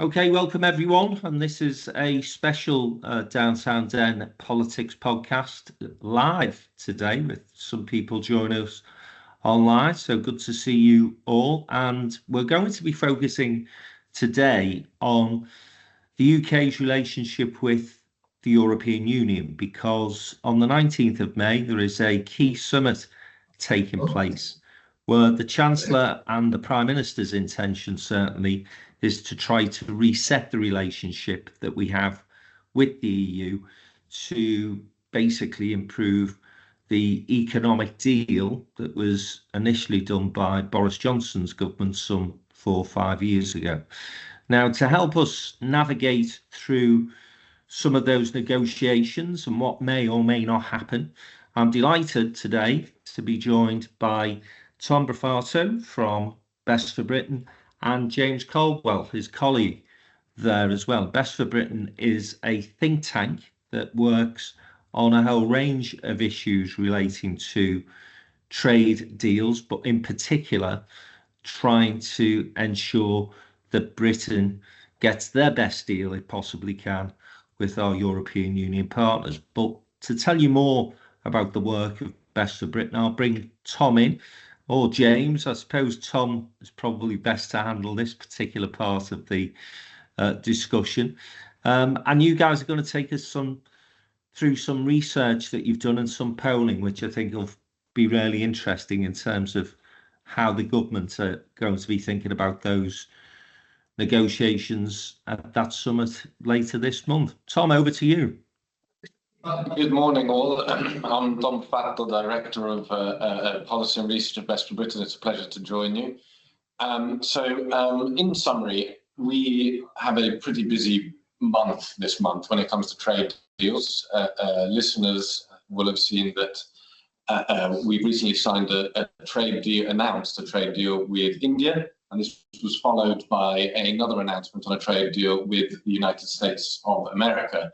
Okay, welcome everyone, and this is a special Downtown Den politics podcast live today with some people joining us online. So good to see you all, and we're going to be focusing today on the UK's relationship with the European Union, because on the 19th of May there is a key summit taking place where the Chancellor and the Prime Minister's intention certainly is to try to reset the relationship that we have with the EU to basically improve the economic deal that was initially done by Boris Johnson's government some 4 or 5 years ago. Now, to help us navigate through some of those negotiations and what may or may not happen, I'm delighted today to be joined by Tom Brufatto from Best for Britain and James Coldwell, his colleague there as well. Best for Britain is a think tank that works on a whole range of issues relating to trade deals, but in particular trying to ensure that Britain gets their best deal it possibly can with our European Union partners. But to tell you more about the work of Best for Britain, I'll bring Tom in. Or James. I suppose Tom is probably best to handle this particular part of the discussion. And you guys are going to take us through some research that you've done and some polling, which I think will be really interesting in terms of how the government are going to be thinking about those negotiations at that summit later this month. Tom, over to you. Good morning, all. I'm Tom Brufatto, Director of Policy and Research at Best for Britain. It's a pleasure to join you. In summary, we have a pretty busy month this month when it comes to trade deals. Listeners will have seen that we've recently signed a trade deal, announced a trade deal with India, and this was followed by another announcement on a trade deal with the United States of America.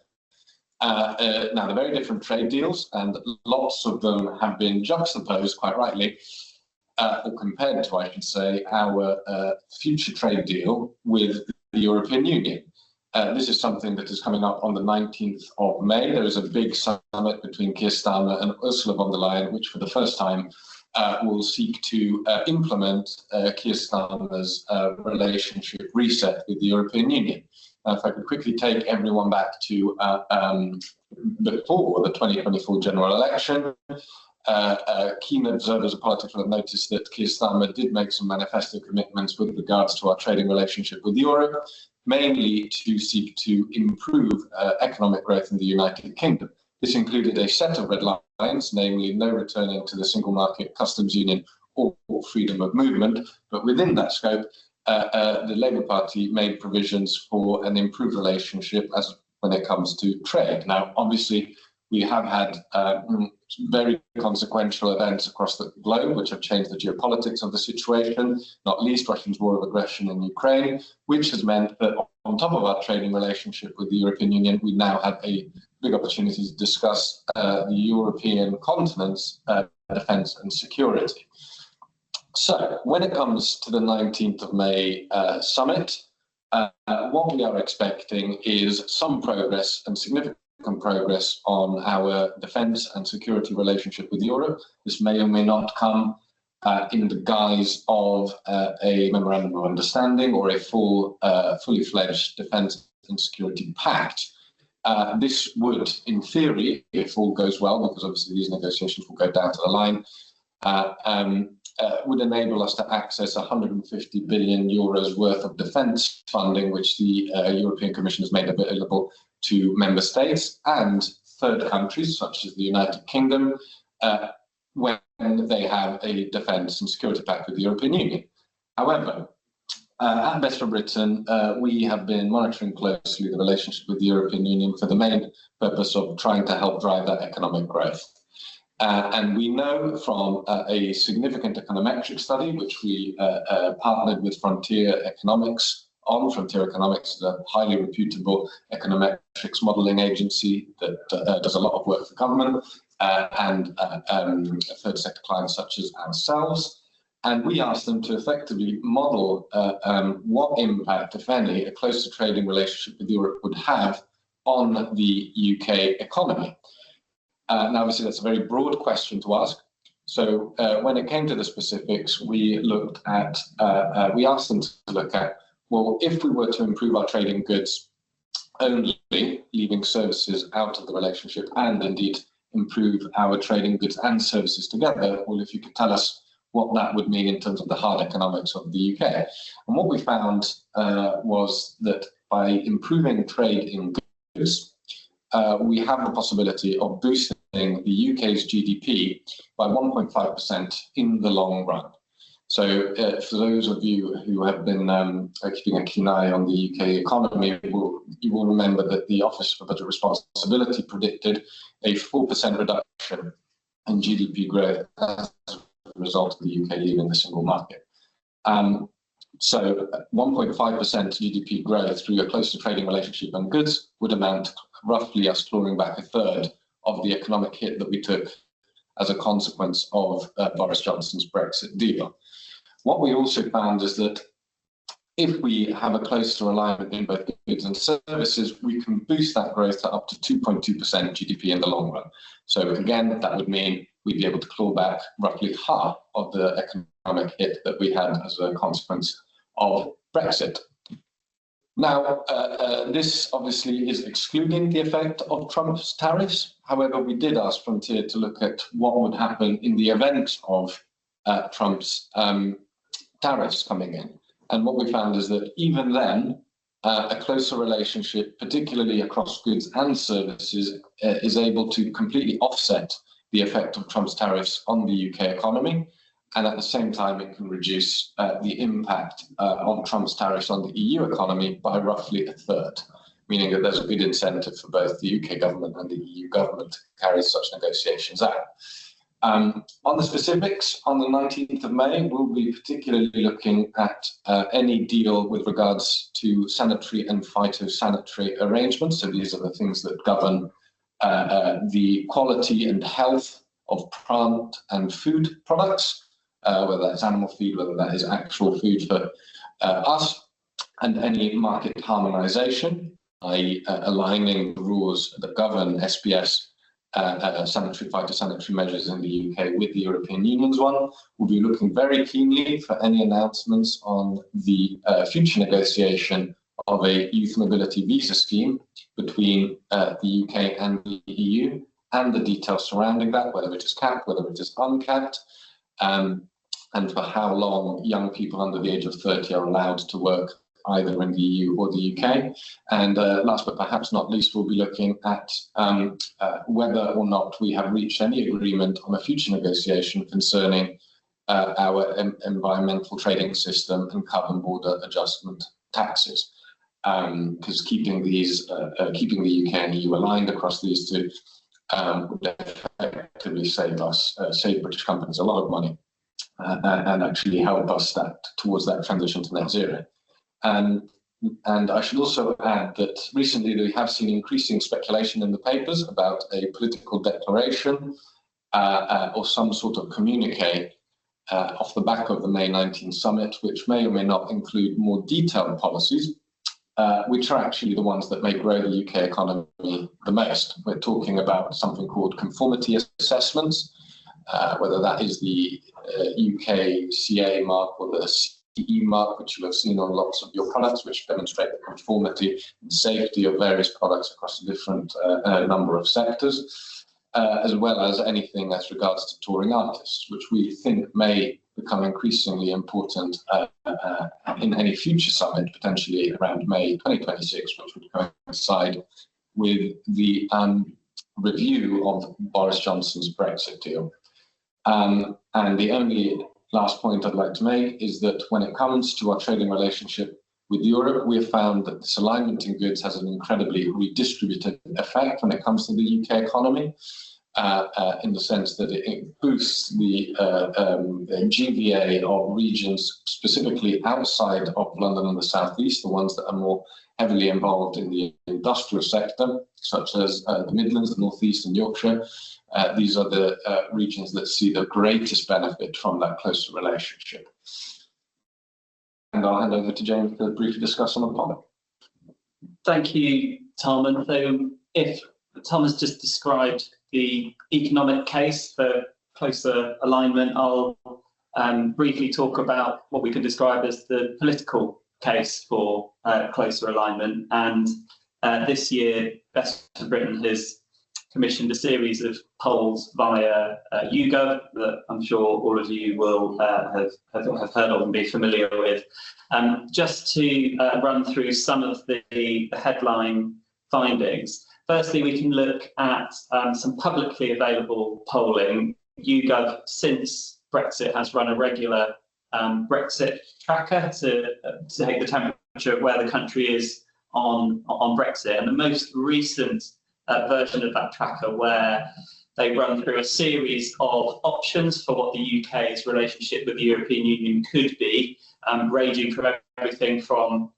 Now, they're very different trade deals, and lots of them have been juxtaposed, quite rightly, or compared to, I should say, our future trade deal with the European Union. This is something that is coming up on the 19th of May. There is a big summit between Keir Starmer and Ursula von der Leyen, which for the first time will seek to implement Keir Starmer's relationship reset with the European Union. If I could quickly take everyone back to before the 2024 general election, keen observers of politics will have noticed that Keir Starmer did make some manifesto commitments with regards to our trading relationship with Europe, mainly to seek to improve economic growth in the United Kingdom. This included a set of red lines, namely no returning to the single market, customs union, or freedom of movement. But within that scope, the Labour Party made provisions for an improved relationship when it comes to trade. Now, obviously, we have had very consequential events across the globe which have changed the geopolitics of the situation, not least Russia's war of aggression in Ukraine, which has meant that on top of our trading relationship with the European Union, we now have a big opportunity to discuss the European continent's defence and security. So, when it comes to the 19th of May summit, what we are expecting is some progress and significant progress on our defence and security relationship with Europe. This may or may not come in the guise of a memorandum of understanding or a fully fledged defence and security pact. This would, in theory, if all goes well, because obviously these negotiations will go down to the line, would enable us to access 150 billion euros worth of defence funding, which the European Commission has made available to member states and third countries, such as the United Kingdom, when they have a defence and security pact with the European Union. However, at Best for Britain, we have been monitoring closely the relationship with the European Union for the main purpose of trying to help drive that economic growth. And we know from a significant econometric study, which we partnered with Frontier Economics on. Frontier Economics is a highly reputable econometrics modelling agency that does a lot of work for government and third sector clients such as ourselves. And we asked them to effectively model what impact, if any, a closer trading relationship with Europe would have on the UK economy. Now, obviously, that's a very broad question to ask. So when it came to the specifics, we asked them to look at, well, if we were to improve our trade in goods only, leaving services out of the relationship, and indeed improve our trade in goods and services together, well, if you could tell us what that would mean in terms of the hard economics of the UK. And what we found was that by improving trade in goods, we have the possibility of boosting the UK's GDP by 1.5% in the long run. So for those of you who have been keeping a keen eye on the UK economy, you will remember that the Office for Budget Responsibility predicted a 4% reduction in GDP growth as a result of the UK leaving the single market. So 1.5% GDP growth through a closer trading relationship on goods would amount to roughly us clawing back a third of the economic hit that we took as a consequence of Boris Johnson's Brexit deal. What we also found is that if we have a closer alignment in both goods and services, we can boost that growth to up to 2.2% GDP in the long run. So again, that would mean we'd be able to claw back roughly half of the economic hit that we had as a consequence of Brexit. Now, this obviously is excluding the effect of Trump's tariffs. However, we did ask Frontier to look at what would happen in the event of Trump's tariffs coming in. And what we found is that even then, a closer relationship, particularly across goods and services, is able to completely offset the effect of Trump's tariffs on the UK economy. And at the same time, it can reduce the impact of Trump's tariffs on the EU economy by roughly a third, meaning that there's a good incentive for both the UK government and the EU government to carry such negotiations out. On the specifics, on the 19th of May, we'll be particularly looking at any deal with regards to sanitary and phytosanitary arrangements. So these are the things that govern the quality and health of plant and food products, whether that's animal feed, whether that is actual food for us, and any market harmonization, i.e. aligning the rules that govern SPS sanitary phytosanitary measures in the UK with the European Union's one. We'll be looking very keenly for any announcements on the future negotiation of a youth mobility visa scheme between the UK and the EU, and the details surrounding that, whether it is capped, whether it is uncapped, and for how long young people under the age of 30 are allowed to work either in the EU or the UK. And last but perhaps not least, we'll be looking at whether or not we have reached any agreement on a future negotiation concerning our environmental trading system and carbon border adjustment taxes. Because keeping the UK and EU aligned across these two would effectively save British companies a lot of money and actually help us towards that transition to net zero. And I should also add that recently we have seen increasing speculation in the papers about a political declaration or some sort of communique off the back of the May 19 summit, which may or may not include more detailed policies, which are actually the ones that may grow the UK economy the most. We're talking about something called conformity assessments, whether that is the UK CA mark or the CE mark, which you have seen on lots of your products, which demonstrate the conformity and safety of various products across a different number of sectors, as well as anything as regards to touring artists, which we think may become increasingly important in any future summit, potentially around May 2026, which would coincide with the review of Boris Johnson's Brexit deal. And the only last point I'd like to make is that when it comes to our trading relationship with Europe, we have found that this alignment in goods has an incredibly redistributed effect when it comes to the UK economy, in the sense that it boosts the GVA of regions specifically outside of London and the South East, the ones that are more heavily involved in the industrial sector, such as the Midlands, the North East and Yorkshire, these are the regions that see the greatest benefit from that closer relationship. And I'll hand over to James to briefly discuss on the topic. Thank you, Tom. And so if Tom has just described the economic case for closer alignment, I'll briefly talk about what we can describe as the political case for closer alignment. And this year, Best for Britain has commissioned a series of polls via YouGov that I'm sure all of you will have heard of and be familiar with. Just to run through some of the headline findings. Firstly, we can look at some publicly available polling. YouGov, since Brexit, has run a regular Brexit tracker to take the temperature of where the country is on Brexit. And the most recent version of that tracker, where they run through a series of options for what the UK's relationship with the European Union could be, ranging from everything from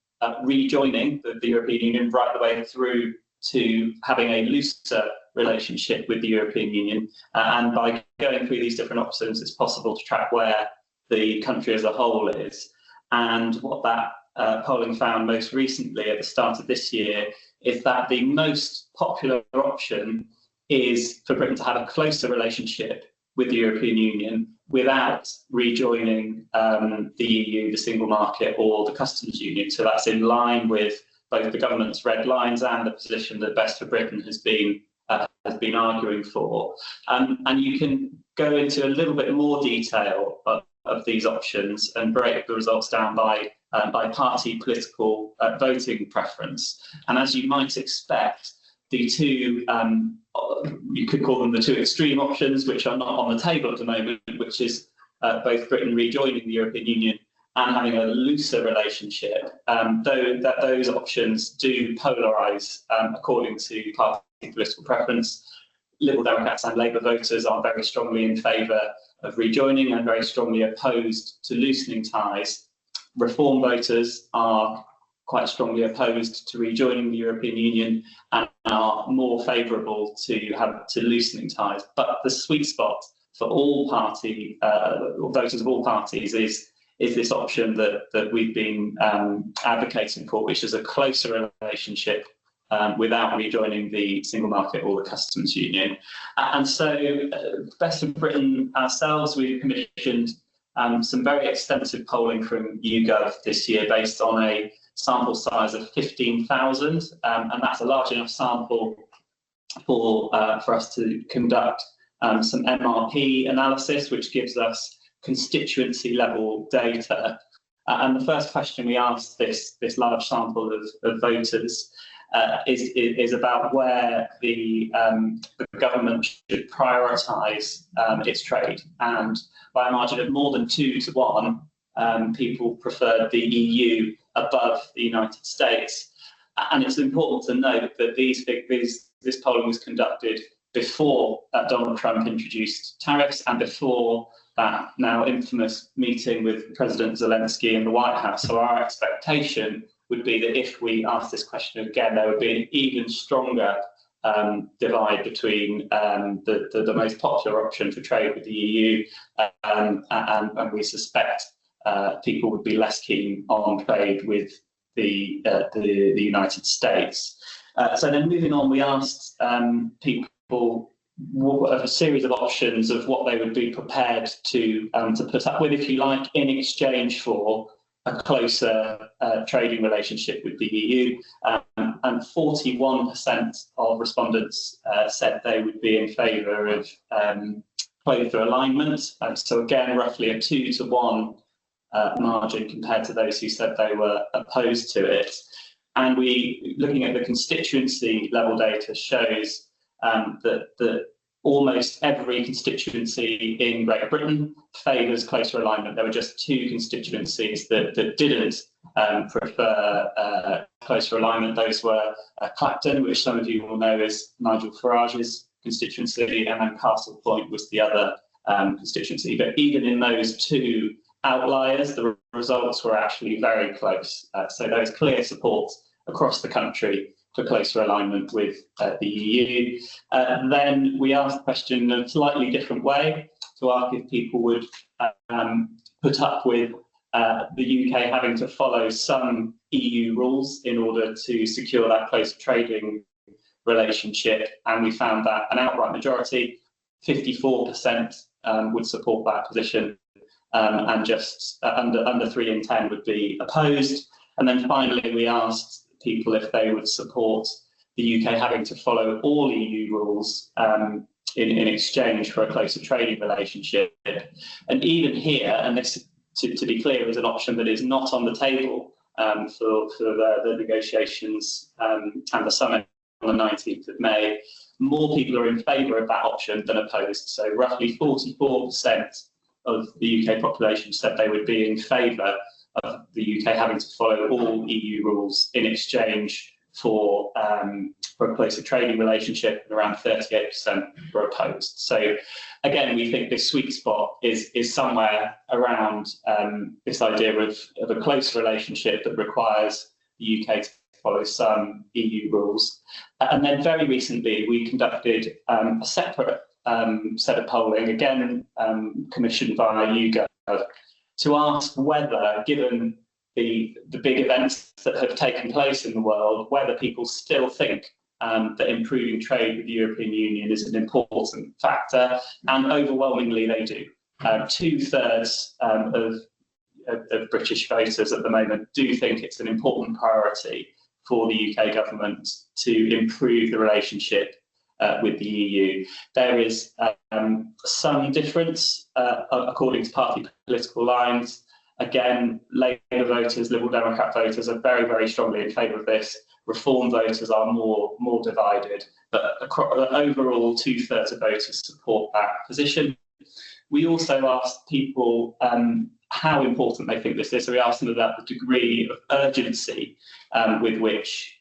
rejoining the European Union right the way through to having a looser relationship with the European Union. And by going through these different options, it's possible to track where the country as a whole is. And what that polling found most recently at the start of this year is that the most popular option is for Britain to have a closer relationship with the European Union without rejoining the EU, the single market, or the customs union. So that's in line with both the government's red lines and the position that Best for Britain has been arguing for. And you can go into a little bit more detail of these options and break the results down by party political voting preference. And as you might expect, the two, you could call them the two extreme options, which are not on the table at the moment, which is both Britain rejoining the European Union and having a looser relationship, though that those options do polarise according to party political preference. Liberal Democrats and Labour voters are very strongly in favour of rejoining and very strongly opposed to loosening ties. Reform voters are quite strongly opposed to rejoining the European Union and are more favourable to loosening ties. But the sweet spot for all party voters of all parties is this option that we've been advocating for, which is a closer relationship without rejoining the single market or the customs union. And so Best for Britain ourselves, we've commissioned some very extensive polling from YouGov this year based on a sample size of 15,000, and that's a large enough sample for us to conduct some MRP analysis, which gives us constituency level data. And the first question we asked this large sample of voters is about where the government should prioritise its trade. And by a margin of more than 2 to 1, people preferred the EU above the United States. And it's important to note that this polling was conducted before Donald Trump introduced tariffs and before that now infamous meeting with President Zelensky in the White House. So our expectation would be that if we asked this question again, there would be an even stronger divide between the most popular option for trade with the EU and we suspect people would be less keen on trade with the United States. So then moving on, we asked people a series of options of what they would be prepared to put up with, if you like, in exchange for a closer trading relationship with the EU, and 41% of respondents said they would be in favour of closer alignment. So again, roughly a 2 to 1 margin compared to those who said they were opposed to it. And looking at the constituency level data shows that almost every constituency in Great Britain favours closer alignment. There were just 2 constituencies that didn't prefer closer alignment. Those were Clacton, which some of you will know is Nigel Farage's constituency, and then Castle Point was the other constituency. But even in those 2 outliers, the results were actually very close. So there was clear support across the country for closer alignment with the EU. Then we asked the question in a slightly different way to ask if people would put up with the UK having to follow some EU rules in order to secure that closer trading relationship. And we found that an outright majority, 54%, would support that position, and just under 3 in 10 would be opposed. And then finally, we asked people if they would support the UK having to follow all EU rules in exchange for a closer trading relationship. And even here, and this, to be clear, is an option that is not on the table for the negotiations and the summit on the 19th of May, more people are in favour of that option than opposed. So roughly 44% of the UK population said they would be in favour of the UK having to follow all EU rules in exchange for a closer trading relationship, and around 38% were opposed. So again, we think this sweet spot is somewhere around this idea of a close relationship that requires the UK to follow some EU rules. And then very recently, we conducted a separate set of polling, again commissioned via YouGov, to ask whether, given the big events that have taken place in the world, whether people still think that improving trade with the European Union is an important factor, and overwhelmingly they do. 2/3 of British voters at the moment do think it's an important priority for the UK government to improve the relationship with the EU. There is some difference according to party political lines. Again, Labour voters, Liberal Democrat voters are very, very strongly in favour of this. Reform voters are more divided, but overall 2/3 of voters support that position. We also asked people how important they think this is. So we asked them about the degree of urgency with which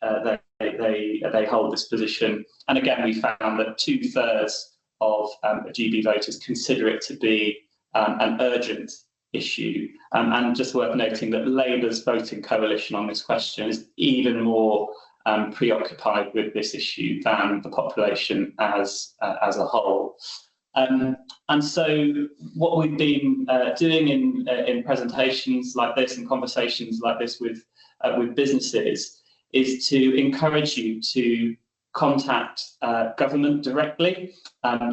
they hold this position. And again, we found that 2/3 of GB voters consider it to be an urgent issue. And just worth noting that Labour's voting coalition on this question is even more preoccupied with this issue than the population as a whole. And so what we've been doing in presentations like this and conversations like this with businesses is to encourage you to contact government directly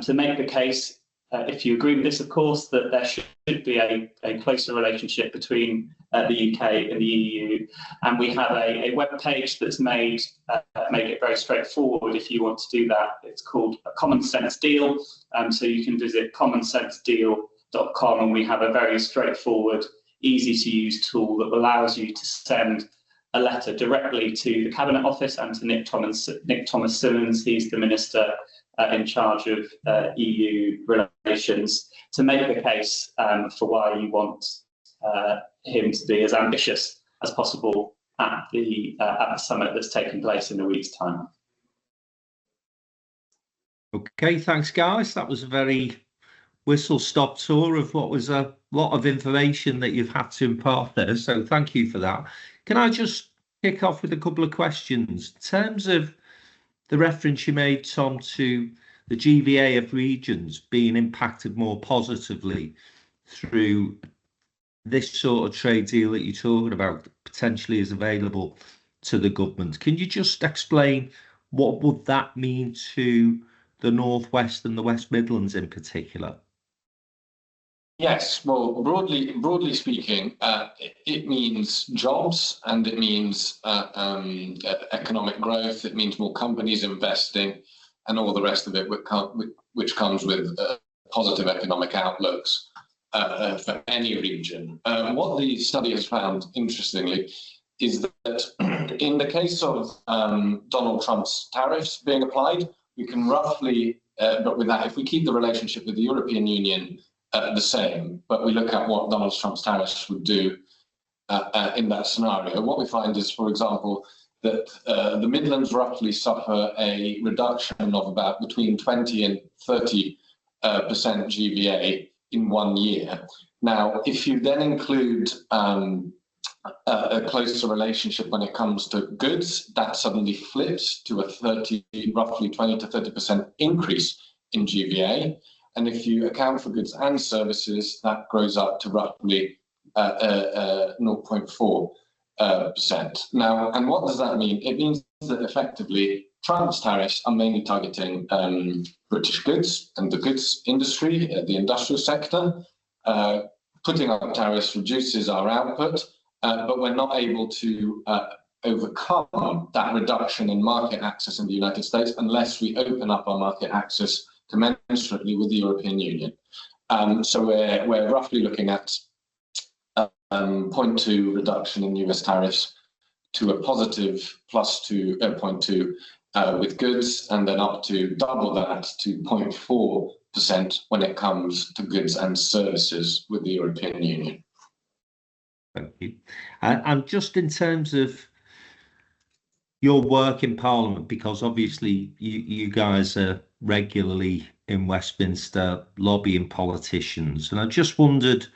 to make the case, if you agree with this, of course, that there should be a closer relationship between the UK and the EU. And we have a web page that's made it very straightforward if you want to do that. It's called a Common Sense Deal. So you can visit commonsensedeal.com, and we have a very straightforward, easy to use tool that allows you to send a letter directly to the Cabinet Office and to Nick Thomas-Symonds. He's the Minister in charge of EU relations, to make the case for why you want him to be as ambitious as possible at the summit that's taking place in a week's time. Okay, thanks guys. That was a very whistle-stop tour of what was a lot of information that you've had to impart there. So thank you for that. Can I just kick off with a couple of questions? In terms of the reference you made, Tom, to the GVA of regions being impacted more positively through this sort of trade deal that you're talking about potentially is available to the government. Can you just explain what would that mean to the Northwest and the West Midlands in particular? Yes, well, broadly speaking, it means jobs, and it means economic growth. It means more companies investing, and all the rest of it, which comes with positive economic outlooks for any region. What the study has found, interestingly, is that in the case of Donald Trump's tariffs being applied, we can roughly, but with that, if we keep the relationship with the European Union the same, but we look at what Donald Trump's tariffs would do in that scenario, what we find is, for example, that the Midlands roughly suffer a reduction of about between 20 and 30% GVA in 1 year. Now, if you then include a closer relationship when it comes to goods, that suddenly flips to a roughly 20 to 30% increase in GVA. And if you account for goods and services, that grows up to roughly 0.4%. Now, and what does that mean? It means that effectively Trump's tariffs are mainly targeting British goods and the goods industry, the industrial sector. Putting up tariffs reduces our output, but we're not able to overcome that reduction in market access in the United States unless we open up our market access commensurately with the European Union. So we're roughly looking at 0.2 reduction in US tariffs to a positive plus 0.2 with goods, and then up to double that to 0.4% when it comes to goods and services with the European Union. Thank you. And just in terms of your work in Parliament, because obviously you guys are regularly in Westminster lobbying politicians, and I just wondered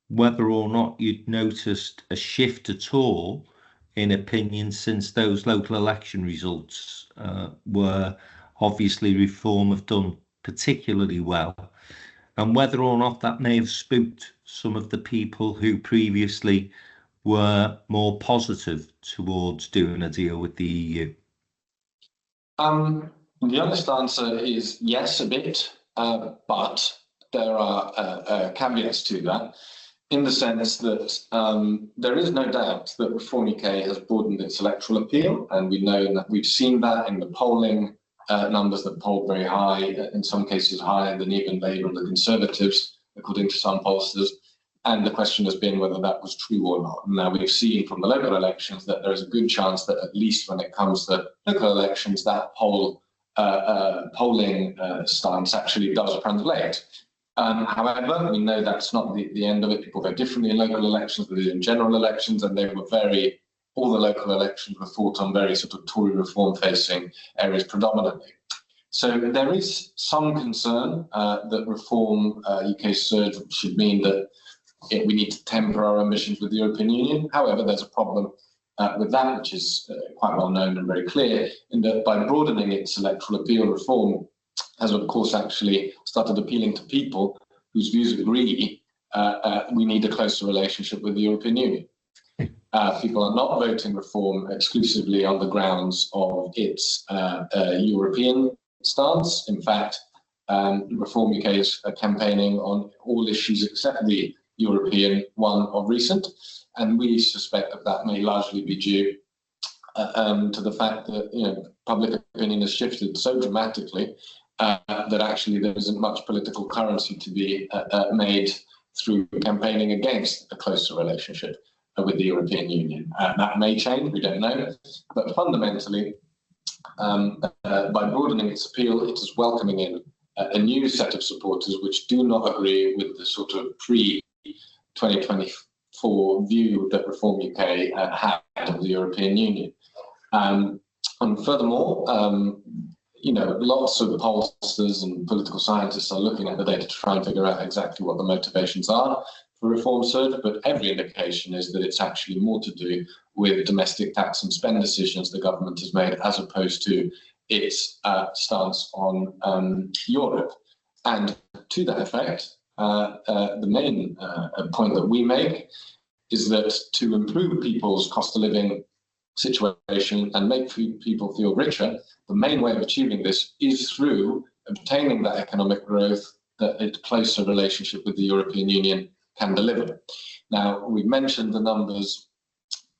whether or not you'd noticed a shift at all in opinion since those local election results were obviously Reform have done particularly well, and whether or not that may have spooked some of the people who previously were more positive towards doing a deal with the EU. The honest answer is yes, a bit, but there are caveats to that, in the sense that there is no doubt that Reform UK has broadened its electoral appeal, and we know that we've seen that in the polling numbers that polled very high, in some cases higher than even Labour and the Conservatives, according to some pollsters. And the question has been whether that was true or not. Now, we've seen from the local elections that there is a good chance that at least when it comes to local elections, that polling stance actually does translate. However, we know that's not the end of it. People vote differently in local elections than in general elections, and they were all the local elections were fought on very sort of Tory reform-facing areas predominantly. So there is some concern that Reform UK surge should mean that we need to temper our ambitions with the European Union. However, there's a problem with that, which is quite well known and very clear, in that by broadening its electoral appeal, Reform has, of course, actually started appealing to people whose views agree we need a closer relationship with the European Union. People are not voting Reform exclusively on the grounds of its European stance. In fact, Reform UK is campaigning on all issues except the European one of recent, and we suspect that may largely be due to the fact that public opinion has shifted so dramatically that actually there isn't much political currency to be made through campaigning against a closer relationship with the European Union. That may change, we don't know, but fundamentally, by broadening its appeal, it is welcoming in a new set of supporters which do not agree with the sort of pre-2024 view that Reform UK had of the European Union. And furthermore, lots of pollsters and political scientists are looking at the data to try and figure out exactly what the motivations are for Reform surge, but every indication is that it's actually more to do with domestic tax and spend decisions the government has made, as opposed to its stance on Europe. And to that effect, the main point that we make is that to improve people's cost of living situation and make people feel richer, the main way of achieving this is through obtaining that economic growth that a closer relationship with the European Union can deliver. Now, we mentioned the numbers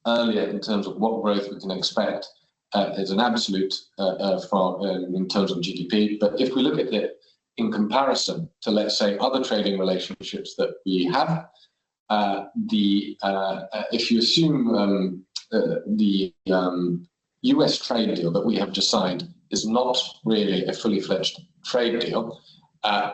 earlier in terms of what growth we can expect as an absolute in terms of GDP, but if we look at it in comparison to, let's say, other trading relationships that we have, if you assume the US trade deal that we have just signed is not really a fully fledged trade deal,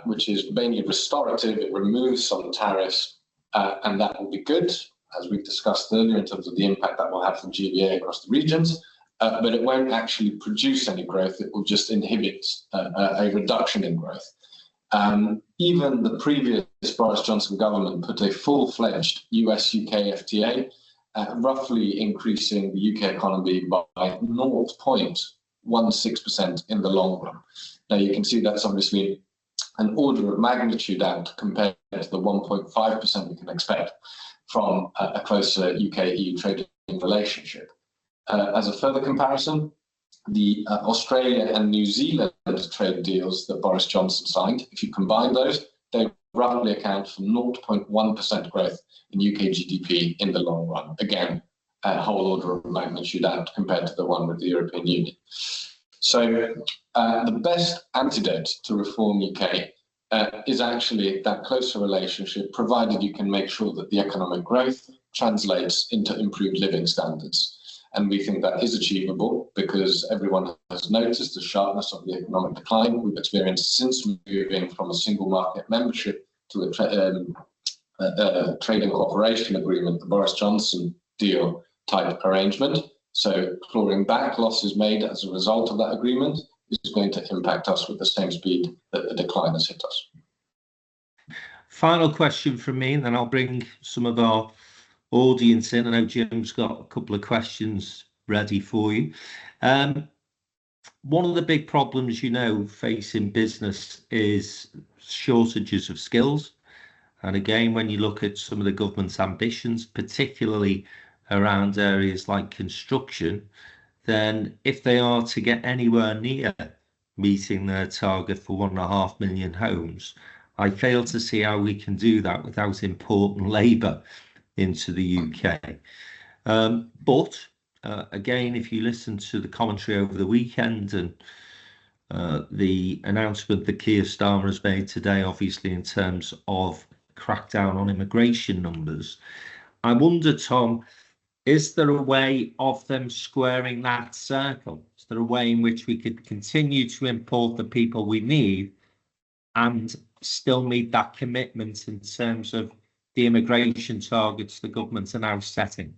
which is mainly restorative. It removes some tariffs, and that will be good, as we've discussed earlier, in terms of the impact that will have for GVA across the regions, but it won't actually produce any growth. It will just inhibit a reduction in growth. Even the previous Boris Johnson government put a full-fledged US-UK FTA roughly increasing the UK economy by 0.16% in the long run. Now you can see that's obviously an order of magnitude out compared to the 1.5% we can expect from a closer UK-EU trading relationship. As a further comparison, the Australia and New Zealand trade deals that Boris Johnson signed, if you combine those, they roughly account for 0.1% growth in UK GDP in the long run. Again, a whole order of magnitude out compared to the one with the European Union. So the best antidote to Reform UK is actually that closer relationship, provided you can make sure that the economic growth translates into improved living standards. And we think that is achievable because everyone has noticed the sharpness of the economic decline we've experienced since moving from a single market membership to a trading cooperation agreement, the Boris Johnson deal type arrangement. So clawing back losses made as a result of that agreement is going to impact us with the same speed that the decline has hit us. Final question from me, and then I'll bring some of our audience in. I know Jim's got a couple of questions ready for you. One of the big problems, facing business is shortages of skills. And again, when you look at some of the government's ambitions, particularly around areas like construction, then if they are to get anywhere near meeting their target for 1.5 million homes, I fail to see how we can do that without importing labour into the UK. But again, if you listen to the commentary over the weekend and the announcement that Keir Starmer has made today, obviously in terms of crackdown on immigration numbers, I wonder, Tom, is there a way of them squaring that circle? Is there a way in which we could continue to import the people we need and still meet that commitment in terms of the immigration targets the government are now setting?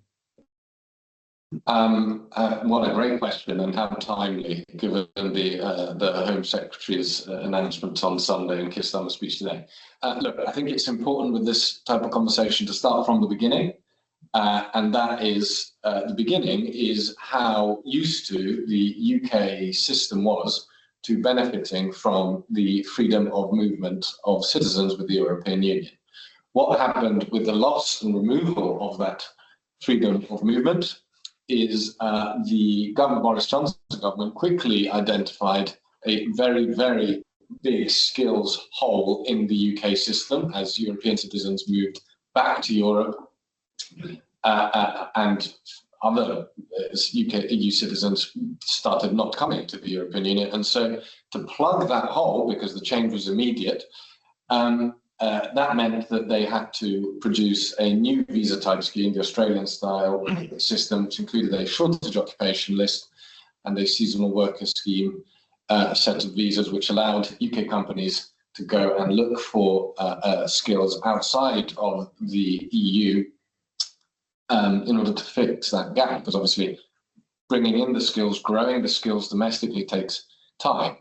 What a great question, and how timely, given the Home Secretary's announcement on Sunday and Keir Starmer's speech today. Look, I think it's important with this type of conversation to start from the beginning, and that is the beginning is how used to the UK system was to benefiting from the freedom of movement of citizens with the European Union. What happened with the loss and removal of that freedom of movement is the government, Boris Johnson government, quickly identified a very, very big skills hole in the UK system as European citizens moved back to Europe and other UK EU citizens started not coming to the European Union. And so to plug that hole, because the change was immediate, that meant that they had to produce a new visa type scheme, the Australian style system, which included a shortage occupation list and a seasonal worker scheme, a set of visas which allowed UK companies to go and look for skills outside of the EU in order to fix that gap, because obviously bringing in the skills, growing the skills domestically takes time.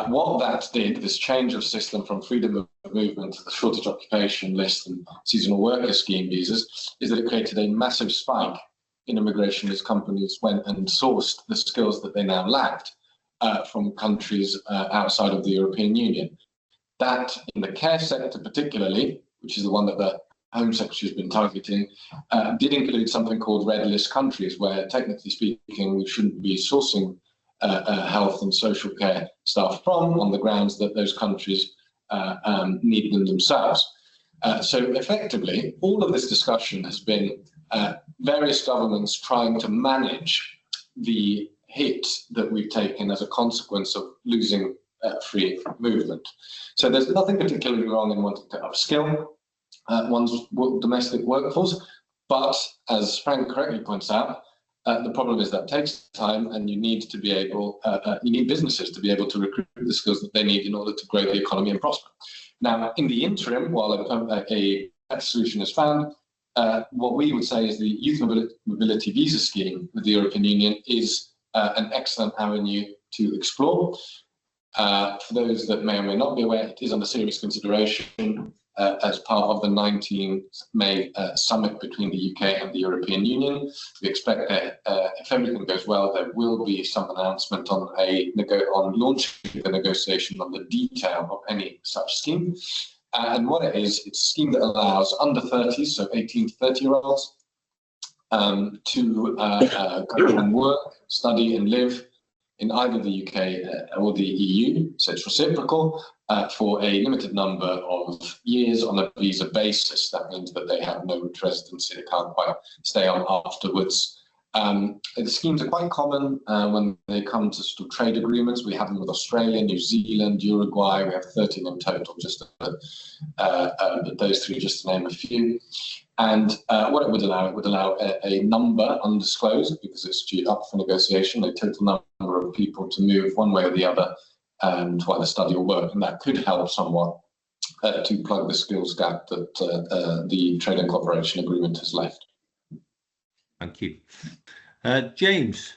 What that did, this change of system from freedom of movement to the shortage occupation list and seasonal worker scheme visas, is that it created a massive spike in immigration as companies went and sourced the skills that they now lacked from countries outside of the European Union. That, in the care sector particularly, which is the one that the Home Secretary has been targeting, did include something called red list countries, where technically speaking we shouldn't be sourcing health and social care staff from, on the grounds that those countries need them themselves. So effectively, all of this discussion has been various governments trying to manage the hit that we've taken as a consequence of losing free movement. So there's nothing particularly wrong in wanting to upskill one's domestic workforce, but as Frank correctly points out, the problem is that takes time, and you need to be able, you need businesses to be able to recruit the skills that they need in order to grow the economy and prosper. Now, in the interim, while a solution is found, what we would say is the Youth Mobility Visa Scheme with the European Union is an excellent avenue to explore. For those that may or may not be aware, it is under serious consideration. as part of the 19th May summit between the UK and the European Union. We expect that if everything goes well, there will be some announcement on launching the negotiation on the detail of any such scheme. And what it is, it's a scheme that allows under 30s, so 18 to 30-year-olds, to go and work, study and live in either the UK or the EU, so it's reciprocal, for a limited number of years on a visa basis. That means that they have no residency, they can't quite stay on afterwards. The schemes are quite common when they come to sort of trade agreements. We have them with Australia, New Zealand, Uruguay. We have 13 in total, just those three, just to name a few. And what it would allow a number undisclosed, because it's due up for negotiation, a total number of people to move one way or the other to either study or work, and that could help somewhat to plug the skills gap that the Trade and Cooperation Agreement has left. Thank you. James.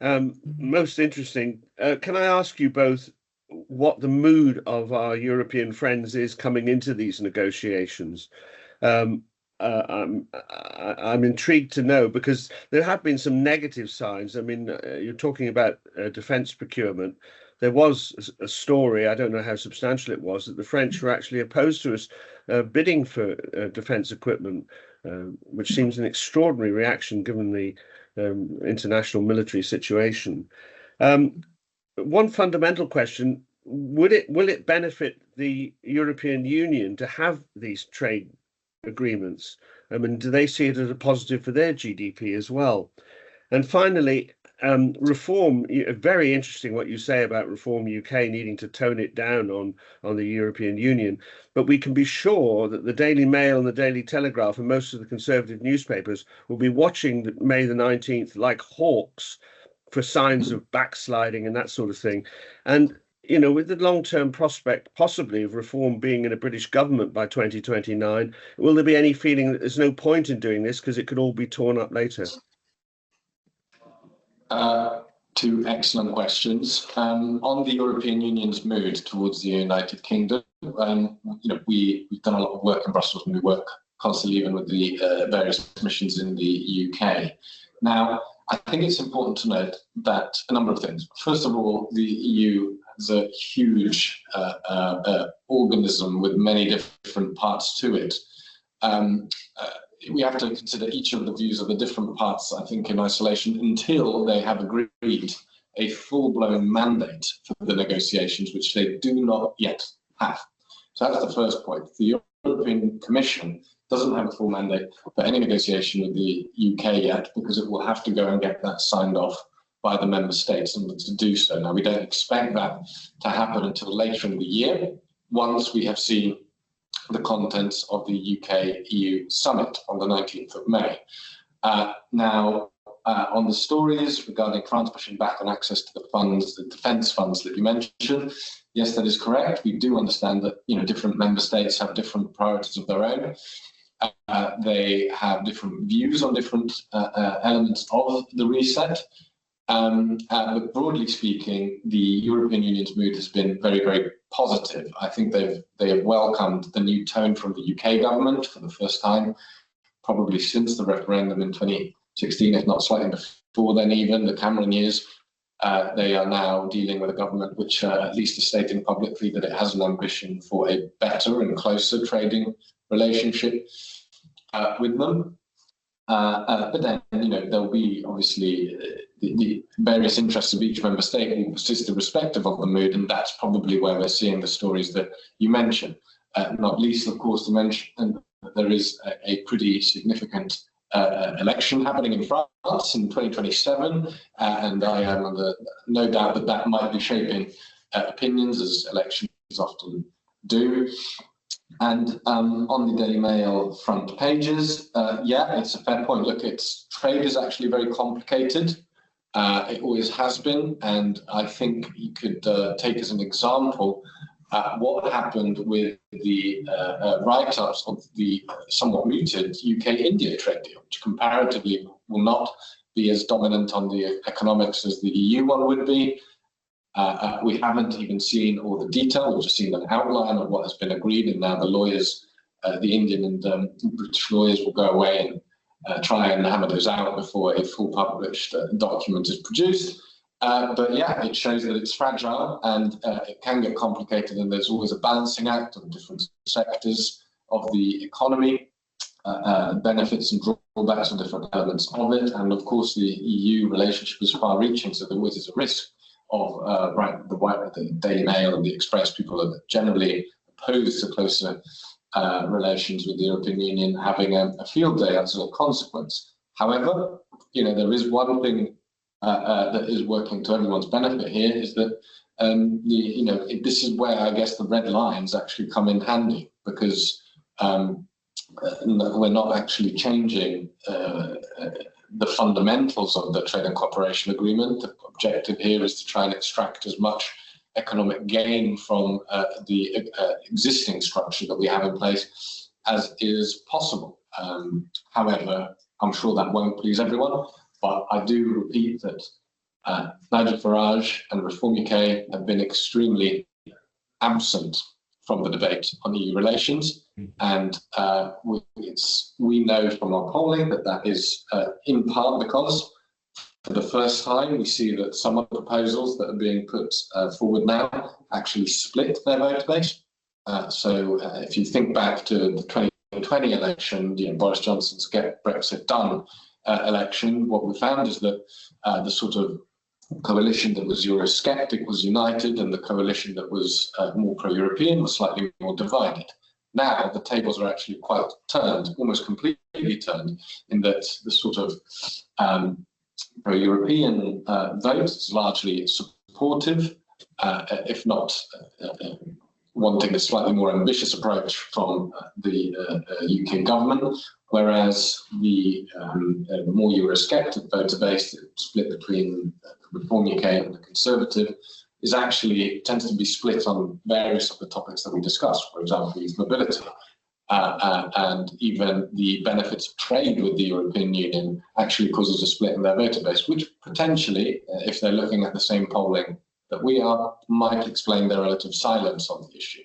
Most interesting. Can I ask you both what the mood of our European friends is coming into these negotiations? I'm intrigued to know, because there have been some negative signs. I mean, you're talking about defence procurement. There was a story, I don't know how substantial it was, that the French were actually opposed to us bidding for defence equipment, which seems an extraordinary reaction given the international military situation. One fundamental question: will it benefit the European Union to have these trade agreements? I mean, do they see it as a positive for their GDP as well? And finally, reform. Very interesting what you say about Reform UK needing to tone it down on the European Union. But we can be sure that the Daily Mail and the Daily Telegraph and most of the conservative newspapers will be watching May the 19th like hawks for signs of backsliding and that sort of thing. And you know, with the long-term prospect possibly of reform being in a British government by 2029, will there be any feeling that there's no point in doing this because it could all be torn up later? Two excellent questions. On the European Union's mood towards the United Kingdom, we've done a lot of work in Brussels, and we work constantly even with the various missions in the UK. Now, I think it's important to note that a number of things. First of all, the EU is a huge organism with many different parts to it. We have to consider each of the views of the different parts, I think, in isolation until they have agreed a full-blown mandate for the negotiations, which they do not yet have. So that's the first point. The European Commission doesn't have a full mandate for any negotiation with the UK yet, because it will have to go and get that signed off by the member states in order to do so. Now, we don't expect that to happen until later in the year, once we have seen the contents of the UK-EU summit on the 19th of May. On the stories regarding France pushing back on access to the funds, the defence funds that you mentioned, yes, that is correct. We do understand that different member states have different priorities of their own. They have different views on different elements of the reset. But broadly speaking, the European Union's mood has been very, very positive. I think they have welcomed the new tone from the UK government for the first time, probably since the referendum in 2016, if not slightly before then even, the Cameron years. They are now dealing with a government which at least is stating publicly that it has an ambition for a better and closer trading relationship with them. But then, there'll be obviously the various interests of each member state will persist irrespective of the mood, and that's probably where we're seeing the stories that you mentioned. Not least, of course, to mention that there is a pretty significant election happening in France in 2027, and I am under no doubt that might be shaping opinions, as elections often do. And on the Daily Mail front pages, yeah, it's a fair point. Look, trade is actually very complicated. It always has been, and I think you could take as an example what happened with the write-ups of the somewhat muted UK-India trade deal, which comparatively will not be as dominant on the economics as the EU one would be. We haven't even seen all the detail. We've just seen an outline of what has been agreed, and now the lawyers, the Indian and British lawyers, will go away and try and hammer those out before a full published document is produced. But yeah, it shows that it's fragile and it can get complicated, and there's always a balancing act of different sectors of the economy, benefits and drawbacks of different elements of it. And of course, the EU relationship is far-reaching, so there always is a risk of the Daily Mail and the Express, people are generally opposed to closer relations with the European Union having a field day as a consequence. However, there is one thing that is working to everyone's benefit here, is that this is where I guess the red lines actually come in handy, because we're not actually changing the fundamentals of the trade and cooperation agreement. The objective here is to try and extract as much economic gain from the existing structure that we have in place as is possible. However, I'm sure that won't please everyone, but I do repeat that Nigel Farage and Reform UK have been extremely absent from the debate on EU relations, and we know from our polling that is in part because for the first time we see that some of the proposals that are being put forward now actually split their vote base. So if you think back to the 2020 election, Boris Johnson's Get Brexit Done election, what we found is that the sort of coalition that was Eurosceptic was united, and the coalition that was more pro-European was slightly more divided. Now the tables are actually quite turned, almost completely turned, in that the sort of pro-European vote is largely supportive, if not wanting a slightly more ambitious approach from the UK government, whereas the more Eurosceptic voter base, split between Reform UK and the Conservative, tends to be split on various of the topics that we discussed, for example, youth mobility, and even the benefits of trade with the European Union actually causes a split in their voter base, which potentially, if they're looking at the same polling that we are, might explain their relative silence on the issue.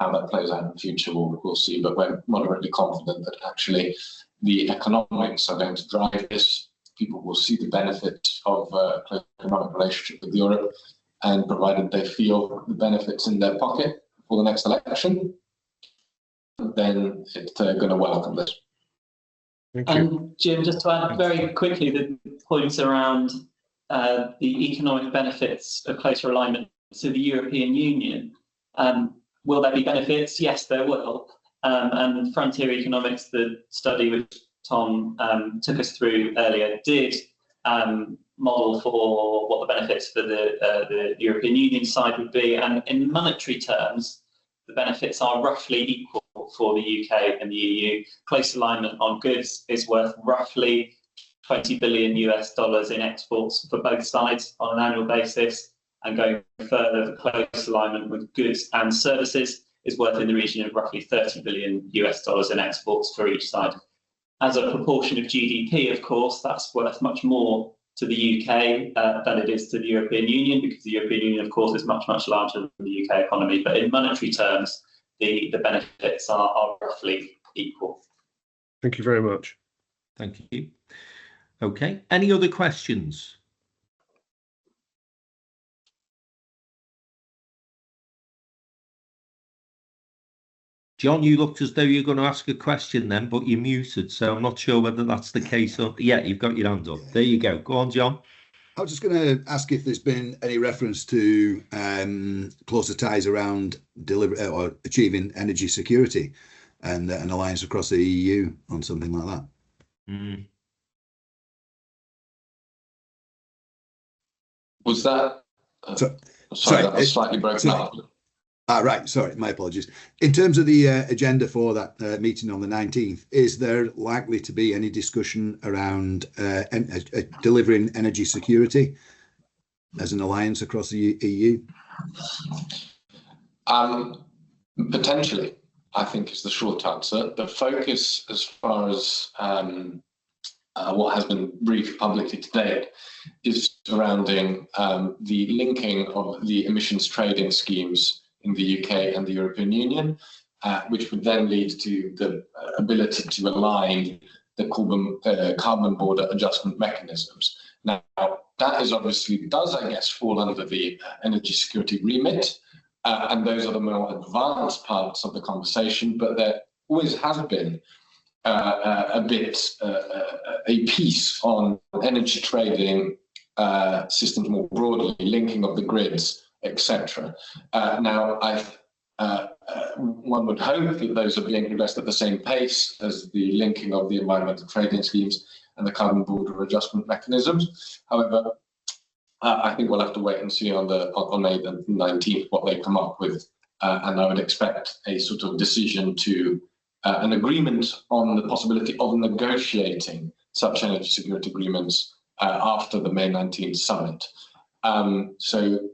How that plays out in the future, we'll see, but we're moderately confident that actually the economics are going to drive this. People will see the benefit of a close economic relationship with Europe, and provided they feel the benefits in their pocket for the next election, then they're going to welcome this. Thank you. And Jim, just to add very quickly, the points around the economic benefits of closer alignment to the European Union. Will there be benefits? Yes, there will. And Frontier Economics, the study which Tom took us through earlier, did model for what the benefits for the European Union side would be. And in monetary terms, the benefits are roughly equal for the UK and the EU. Close alignment on goods is worth roughly $20 billion in exports for both sides on an annual basis. And going further, the close alignment with goods and services is worth in the region of roughly $30 billion in exports for each side. As a proportion of GDP, of course, that's worth much more to the UK than it is to the European Union, because the European Union, of course, is much, much larger than the UK economy. But in monetary terms, the benefits are roughly equal. Thank you very much. Thank you. Okay, any other questions? John, you looked as though you were going to ask a question then, but you're muted, so I'm not sure whether that's the case or... Yeah, you've got your hand up. There you go. Go on, John. I was just going to ask if there's been any reference to closer ties around or achieving energy security and an alliance across the EU on something like that. Mm. Was that... sorry, that was slightly broken up. Right, sorry, my apologies. In terms of the agenda for that meeting on the 19th, is there likely to be any discussion around delivering energy security as an alliance across the EU? Potentially, I think is the short answer. The focus as far as what has been briefed publicly today is surrounding the linking of the emissions trading schemes in the UK and the European Union, which would then lead to the ability to align the carbon border adjustment mechanisms. Now, that is obviously does, I guess, fall under the energy security remit, and those are the more advanced parts of the conversation, but there always has been a piece on energy trading systems more broadly, linking of the grids, etc. Now, one would hope that those are being addressed at the same pace as the linking of the environmental trading schemes and the carbon border adjustment mechanisms. However, I think we'll have to wait and see on May the 19th what they come up with, and I would expect a sort of decision to an agreement on the possibility of negotiating such energy security agreements after the May 19th summit. So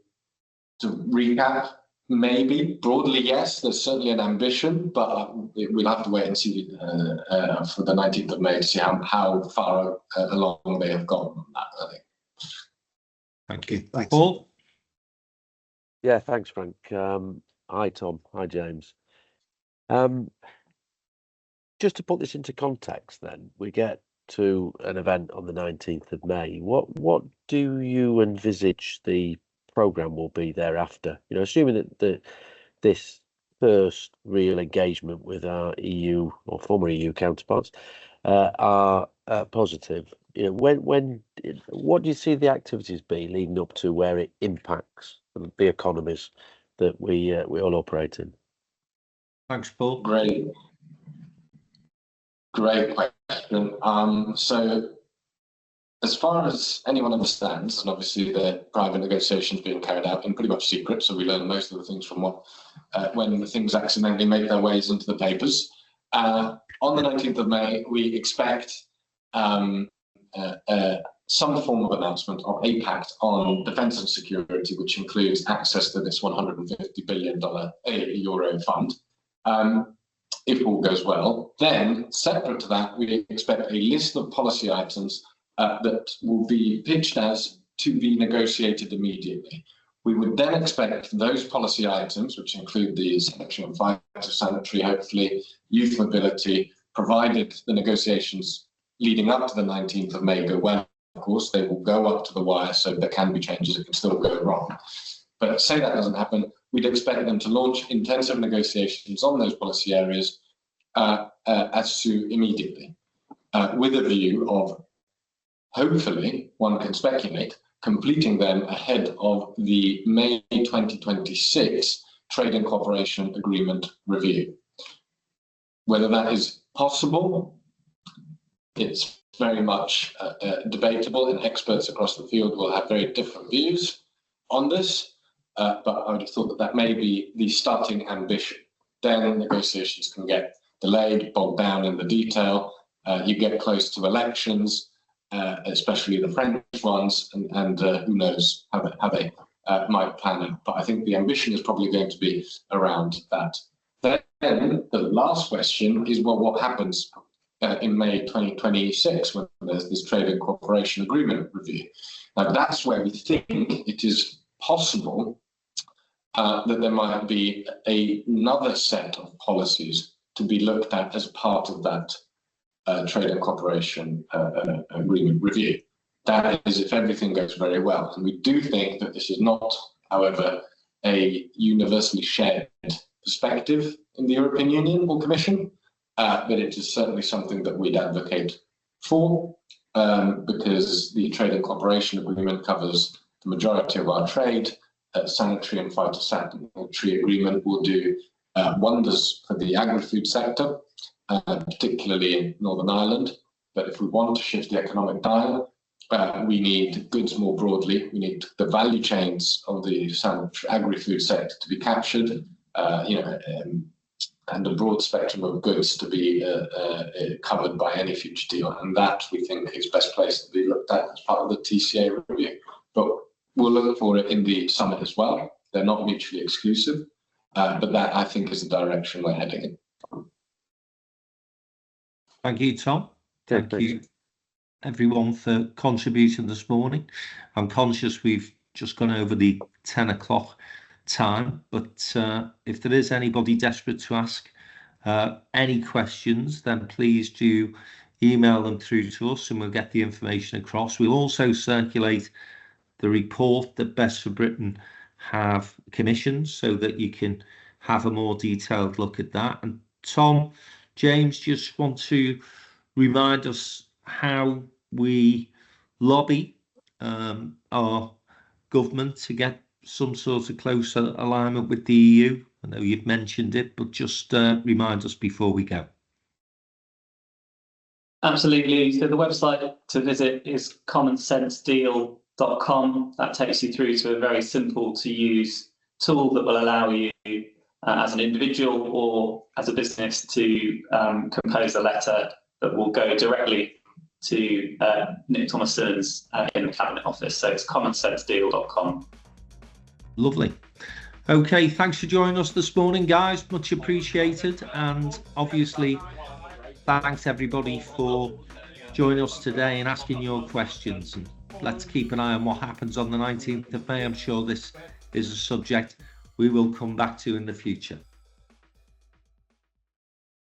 to recap, maybe broadly, yes, there's certainly an ambition, but we'll have to wait and see for the 19th of May to see how far along they have gone on that, I think. Thank you. Thanks. Paul? Yeah, thanks, Frank. Hi, Tom. Hi, James. Just to put this into context, then, we get to an event on the 19th of May. What do you envisage the programme will be thereafter? You know, assuming that this first real engagement with our EU or former EU counterparts are positive. You know, what do you see the activities be leading up to where it impacts the economies that we all operate in? Thanks, Paul. Great question. So, as far as anyone understands, and obviously the private negotiations being carried out in pretty much secret, so we learn most of the things from when the things accidentally make their ways into the papers. On the 19th of May, we expect some form of announcement of a pact on defence and security, which includes access to this $150 billion euro fund. If all goes well, then separate to that, we expect a list of policy items that will be pitched as to be negotiated immediately. We would then expect those policy items, which include the section on phytosanitary, hopefully youth mobility, provided the negotiations leading up to the 19th of May go well. Of course, they will go up to the wire, so there can be changes that can still go wrong. But say that doesn't happen, we'd expect them to launch intensive negotiations on those policy areas as to immediately, with a view of, hopefully, one can speculate, completing them ahead of the May 2026 Trade and Cooperation Agreement review. Whether that is possible, it's very much debatable, and experts across the field will have very different views on this. But I would have thought that may be the starting ambition. Then negotiations can get delayed, bogged down in the detail. You get close to elections, especially the French ones, and who knows how they might plan it. But I think the ambition is probably going to be around that. Then the last question is, well, what happens in May 2026 when there's this Trade and Cooperation Agreement review? Now, that's where we think it is possible that there might be another set of policies to be looked at as part of that Trade and Cooperation Agreement review. That is, if everything goes very well. And we do think that this is not, however, a universally shared perspective in the European Union or Commission, but it is certainly something that we'd advocate for, because the Trade and Cooperation Agreement covers the majority of our trade. Sanitary and phytosanitary agreement will do wonders for the agri-food sector, particularly in Northern Ireland. But if we want to shift the economic dial, we need goods more broadly. We need the value chains of the sanitary agri-food sector to be captured, and a broad spectrum of goods to be covered by any future deal. And that, we think, is best placed to be looked at as part of the TCA review. But we'll look for it in the summit as well. They're not mutually exclusive, but that, I think, is the direction we're heading in. Thank you, Tom. Thank you. everyone for contributing this morning. I'm conscious we've just gone over the 10 o'clock time, but if there is anybody desperate to ask any questions, then please do email them through to us and we'll get the information across. We'll also circulate the report that Best for Britain have commissioned so that you can have a more detailed look at that. And Tom, James, just want to remind us how we lobby our government to get some sort of closer alignment with the EU. I know you've mentioned it, but just remind us before we go. Absolutely. So the website to visit is commonsensedeal.com. That takes you through to a very simple to use tool that will allow you as an individual or as a business to compose a letter that will go directly to Nick Thomason's in the Cabinet Office. So it's commonsensedeal.com. Lovely. Okay, thanks for joining us this morning, guys. Much appreciated. And obviously, thanks everybody for joining us today and asking your questions. And let's keep an eye on what happens on the 19th of May. I'm sure this is a subject we will come back to in the future.